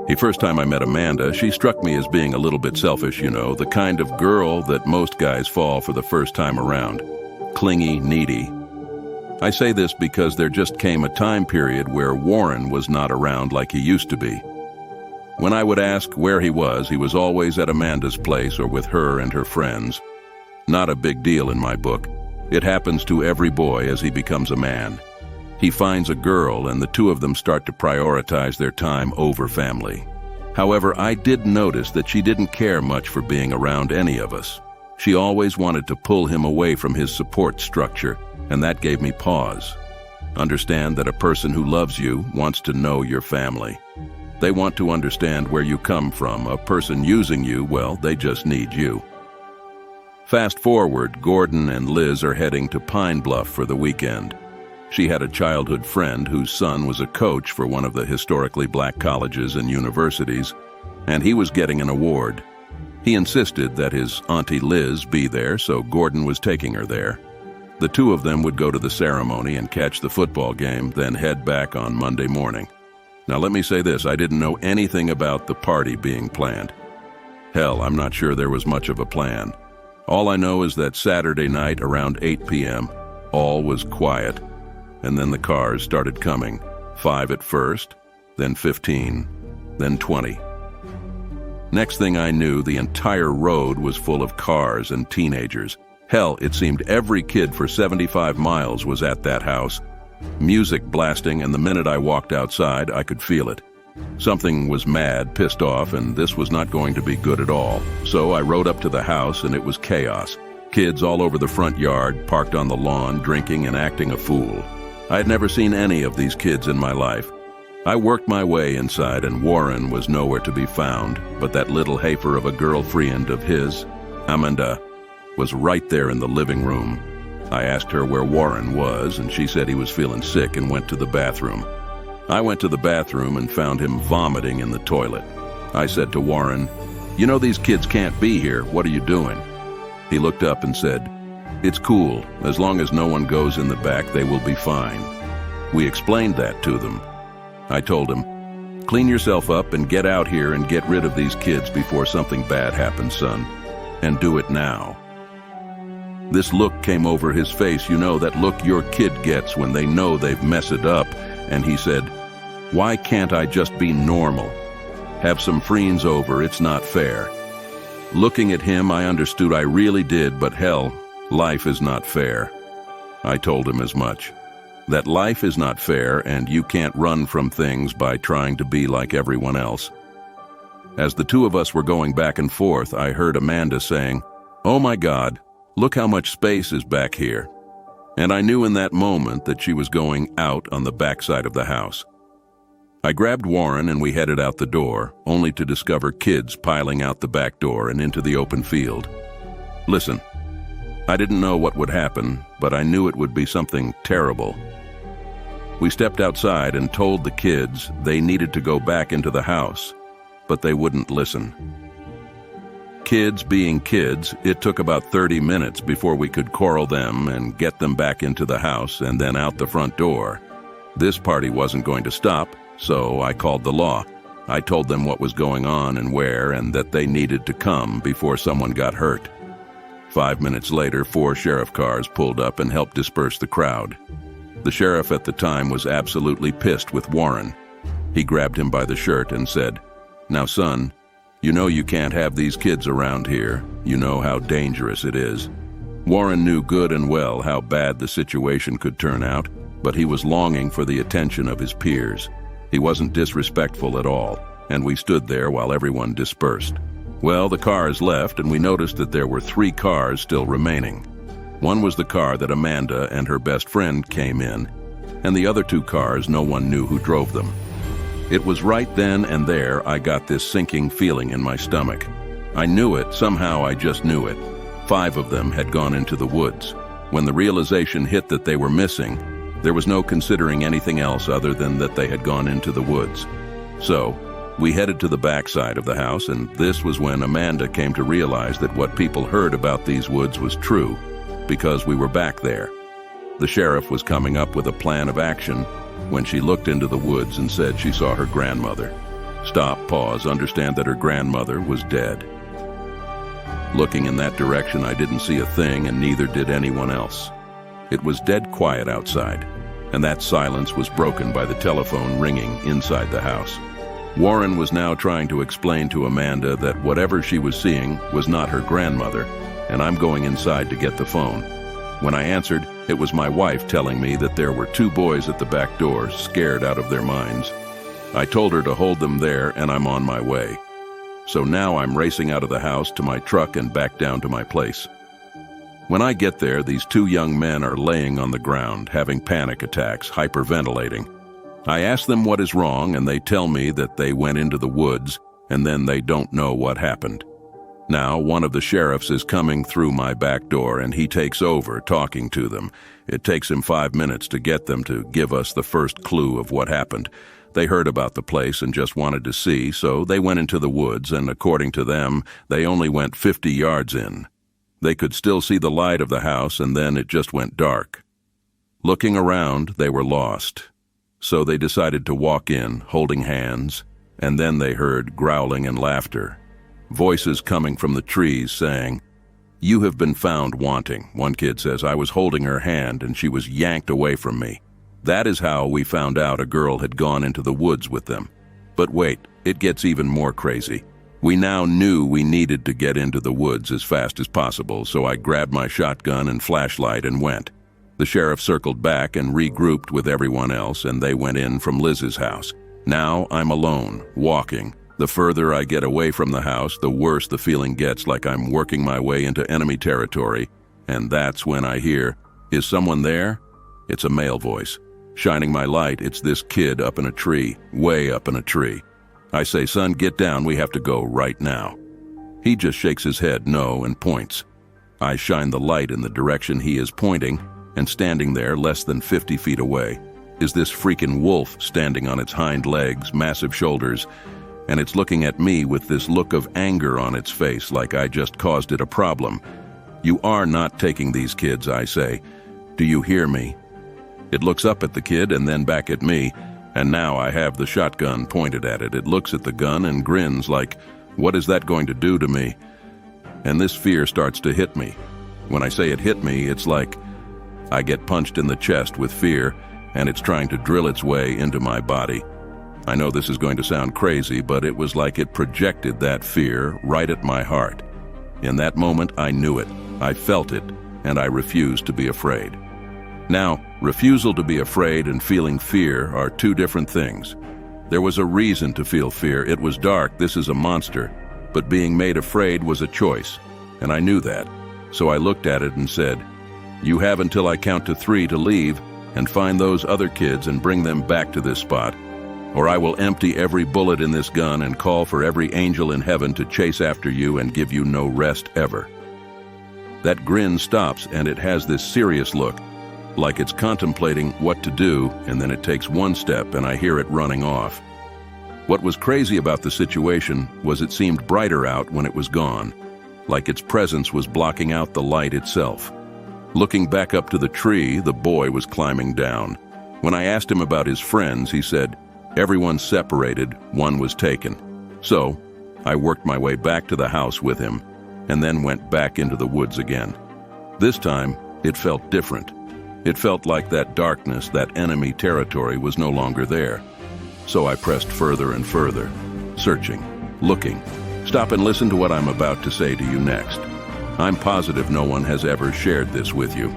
The first time I met Amanda, she struck me as being a little bit selfish, the kind of girl that most guys fall for the first time around. Clingy, needy. I say this because there just came a time period where Warren was not around like he used to be. When I would ask where he was always at Amanda's place or with her and her friends. Not a big deal in my book. It happens to every boy as he becomes a man. He finds a girl and the two of them start to prioritize their time over family. However, I did notice that she didn't care much for being around any of us. She always wanted to pull him away from his support structure, and that gave me pause. Understand that a person who loves you wants to know your family. They want to understand where you come from. A person using you, well, they just need you. Fast forward, Gordon and Liz are heading to Pine Bluff for the weekend. She had a childhood friend whose son was a coach for one of the historically black colleges and universities, and he was getting an award. He insisted that his Auntie Liz be there, so Gordon was taking her there. The two of them would go to the ceremony and catch the football game, then head back on Monday morning. Now let me say this, I didn't know anything about the party being planned. Hell, I'm not sure there was much of a plan. All I know is that Saturday night around 8 p.m., all was quiet. And then the cars started coming, 5 at first, then 15, then 20. Next thing I knew, the entire road was full of cars and teenagers. Hell, it seemed every kid for 75 miles was at that house. Music blasting, and the minute I walked outside, I could feel it. Something was mad, pissed off, and this was not going to be good at all. So I rode up to the house, and it was chaos. Kids all over the front yard, parked on the lawn, drinking and acting a fool. I had never seen any of these kids in my life. I worked my way inside and Warren was nowhere to be found, but that little heifer of a girlfriend of his, Amanda, was right there in the living room. I asked her where Warren was and she said he was feeling sick and went to the bathroom. I went to the bathroom and found him vomiting in the toilet. I said to Warren, "You know these kids can't be here, what are you doing?" He looked up and said, "It's cool. As long as no one goes in the back, they will be fine." We explained that to them. I told him, "Clean yourself up and get out here and get rid of these kids before something bad happens, son. And do it now." This look came over his face, that look your kid gets when they know they've messed it up. And he said, "Why can't I just be normal? Have some friends over, it's not fair." Looking at him, I understood I really did, but hell, life is not fair. I told him as much. That life is not fair and you can't run from things by trying to be like everyone else. As the two of us were going back and forth, I heard Amanda saying, "Oh my God, look how much space is back here." And I knew in that moment that she was going out on the backside of the house. I grabbed Warren and we headed out the door, only to discover kids piling out the back door and into the open field. Listen, I didn't know what would happen, but I knew it would be something terrible. We stepped outside and told the kids they needed to go back into the house, but they wouldn't listen. Kids being kids, it took about 30 minutes before we could corral them and get them back into the house and then out the front door. This party wasn't going to stop, so I called the law. I told them what was going on and where, and that they needed to come before someone got hurt. 5 minutes later, 4 sheriff cars pulled up and helped disperse the crowd. The sheriff at the time was absolutely pissed with Warren. He grabbed him by the shirt and said, "Now son, you know you can't have these kids around here. You know how dangerous it is." Warren knew good and well how bad the situation could turn out, but he was longing for the attention of his peers. He wasn't disrespectful at all, and we stood there while everyone dispersed. Well, the cars left, and we noticed that there were 3 cars still remaining. One was the car that Amanda and her best friend came in, and the other 2 cars no one knew who drove them. It was right then and there I got this sinking feeling in my stomach. I knew it, somehow I just knew it. 5 of them had gone into the woods. When the realization hit that they were missing, there was no considering anything else other than that they had gone into the woods. So, we headed to the backside of the house, and this was when Amanda came to realize that what people heard about these woods was true, because we were back there. The sheriff was coming up with a plan of action when she looked into the woods and said she saw her grandmother. Stop, pause, understand that her grandmother was dead. Looking in that direction, I didn't see a thing, and neither did anyone else. It was dead quiet outside, and that silence was broken by the telephone ringing inside the house. Warren was now trying to explain to Amanda that whatever she was seeing was not her grandmother, and I'm going inside to get the phone. When I answered, it was my wife telling me that there were 2 boys at the back door, scared out of their minds. I told her to hold them there, and I'm on my way. So now I'm racing out of the house to my truck and back down to my place. When I get there, these 2 young men are laying on the ground, having panic attacks, hyperventilating. I ask them what is wrong, and they tell me that they went into the woods, and then they don't know what happened. Now, one of the sheriffs is coming through my back door, and he takes over talking to them. It takes him 5 minutes to get them to give us the first clue of what happened. They heard about the place and just wanted to see, so they went into the woods, and according to them, they only went 50 yards in. They could still see the light of the house, and then it just went dark. Looking around, they were lost. So they decided to walk in, holding hands, and then they heard growling and laughter. Voices coming from the trees saying, "You have been found wanting." One kid says, "I was holding her hand and she was yanked away from me." That is how we found out a girl had gone into the woods with them. But wait, it gets even more crazy. We now knew we needed to get into the woods as fast as possible, so I grabbed my shotgun and flashlight and went. The sheriff circled back and regrouped with everyone else, and they went in from Liz's house. Now I'm alone, walking. The further I get away from the house, the worse the feeling gets, like I'm working my way into enemy territory. And that's when I hear, "Is someone there?" It's a male voice. Shining my light, it's this kid up in a tree, way up in a tree. I say, "Son, get down, we have to go right now." He just shakes his head no and points. I shine the light in the direction he is pointing, and standing there less than 50 feet away is this freaking wolf standing on its hind legs, massive shoulders, and it's looking at me with this look of anger on its face like I just caused it a problem. "You are not taking these kids," I say. "Do you hear me?" It looks up at the kid and then back at me, and now I have the shotgun pointed at it. It looks at the gun and grins like, "What is that going to do to me?" And this fear starts to hit me. When I say it hit me, it's like I get punched in the chest with fear, and it's trying to drill its way into my body. I know this is going to sound crazy, but it was like it projected that fear right at my heart. In that moment, I knew it. I felt it, and I refused to be afraid. Now, refusal to be afraid and feeling fear are 2 different things. There was a reason to feel fear. It was dark, this is a monster. But being made afraid was a choice, and I knew that. So I looked at it and said, "You have until I count to 3 to leave and find those other kids and bring them back to this spot, or I will empty every bullet in this gun and call for every angel in heaven to chase after you and give you no rest ever." That grin stops, and it has this serious look, like it's contemplating what to do, and then it takes 1 step and I hear it running off. What was crazy about the situation was it seemed brighter out when it was gone, like its presence was blocking out the light itself. Looking back up to the tree, the boy was climbing down. When I asked him about his friends, he said, "Everyone separated, 1 was taken." So, I worked my way back to the house with him, and then went back into the woods again. This time, it felt different. It felt like that darkness, that enemy territory was no longer there. So I pressed further and further, searching, looking. Stop and listen to what I'm about to say to you next. I'm positive no one has ever shared this with you.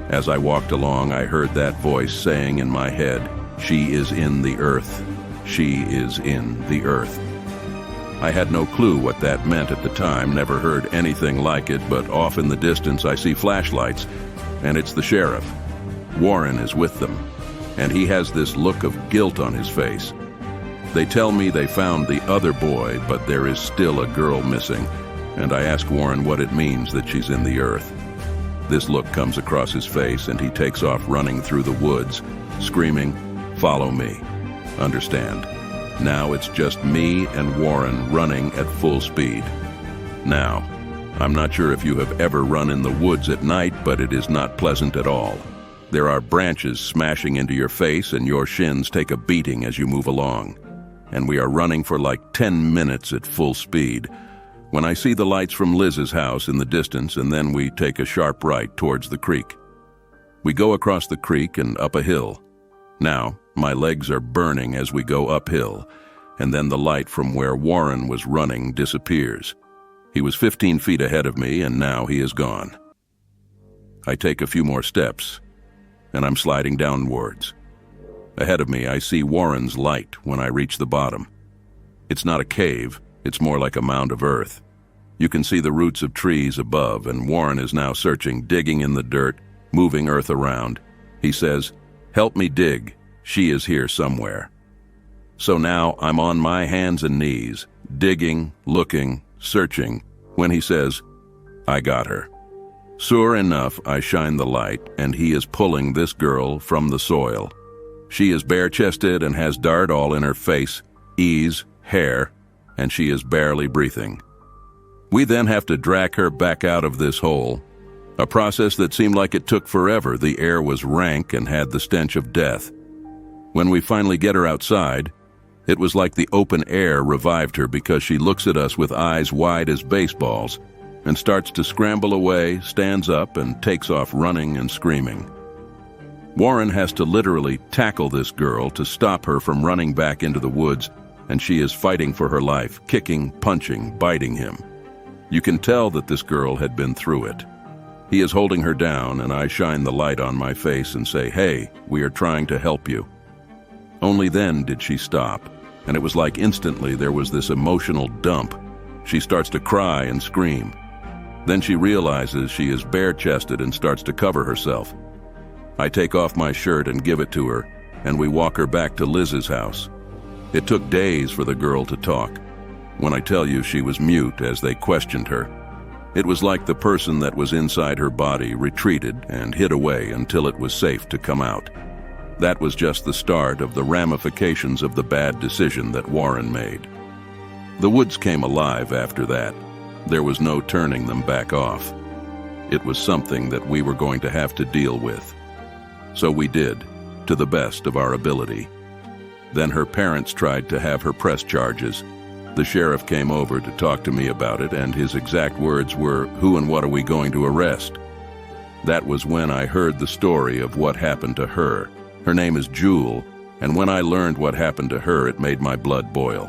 As I walked along, I heard that voice saying in my head, "She is in the earth. She is in the earth." I had no clue what that meant at the time, never heard anything like it, but off in the distance I see flashlights, and it's the sheriff. Warren is with them, and he has this look of guilt on his face. They tell me they found the other boy, but there is still a girl missing, and I ask Warren what it means that she's in the earth. This look comes across his face, and he takes off running through the woods, screaming, "Follow me." Understand? Now it's just me and Warren running at full speed. Now, I'm not sure if you have ever run in the woods at night, but it is not pleasant at all. There are branches smashing into your face, and your shins take a beating as you move along. and we are running for like 10 minutes at full speed when I see the lights from Liz's house in the distance, and then we take a sharp right towards the creek. We go across the creek and up a hill. Now, my legs are burning as we go uphill, and then the light from where Warren was running disappears. He was 15 feet ahead of me, and now he is gone. I take a few more steps, and I'm sliding downwards. Ahead of me, I see Warren's light when I reach the bottom. It's not a cave, it's more like a mound of earth. You can see the roots of trees above, and Warren is now searching, digging in the dirt, moving earth around. He says, "Help me dig. She is here somewhere." So now I'm on my hands and knees, digging, looking, searching, when he says, "I got her." Sure enough, I shine the light, and he is pulling this girl from the soil. She is bare-chested and has dirt all in her face, ease, hair, and she is barely breathing. We then have to drag her back out of this hole, a process that seemed like it took forever. The air was rank and had the stench of death. When we finally get her outside, it was like the open air revived her, because she looks at us with eyes wide as baseballs and starts to scramble away, stands up, and takes off running and screaming. Warren has to literally tackle this girl to stop her from running back into the woods, and she is fighting for her life, kicking, punching, biting him. You can tell that this girl had been through it. He is holding her down, and I shine the light on my face and say, "Hey, we are trying to help you." Only then did she stop, and it was like instantly there was this emotional dump. She starts to cry and scream. Then she realizes she is bare-chested and starts to cover herself. I take off my shirt and give it to her, and we walk her back to Liz's house. It took days for the girl to talk. When I tell you she was mute as they questioned her, it was like the person that was inside her body retreated and hid away until it was safe to come out. That was just the start of the ramifications of the bad decision that Warren made. The woods came alive after that. There was no turning them back off. It was something that we were going to have to deal with. So we did, to the best of our ability. Then her parents tried to have her press charges. The sheriff came over to talk to me about it, and his exact words were, "Who and what are we going to arrest?" That was when I heard the story of what happened to her. Her name is Jewel, and when I learned what happened to her, it made my blood boil.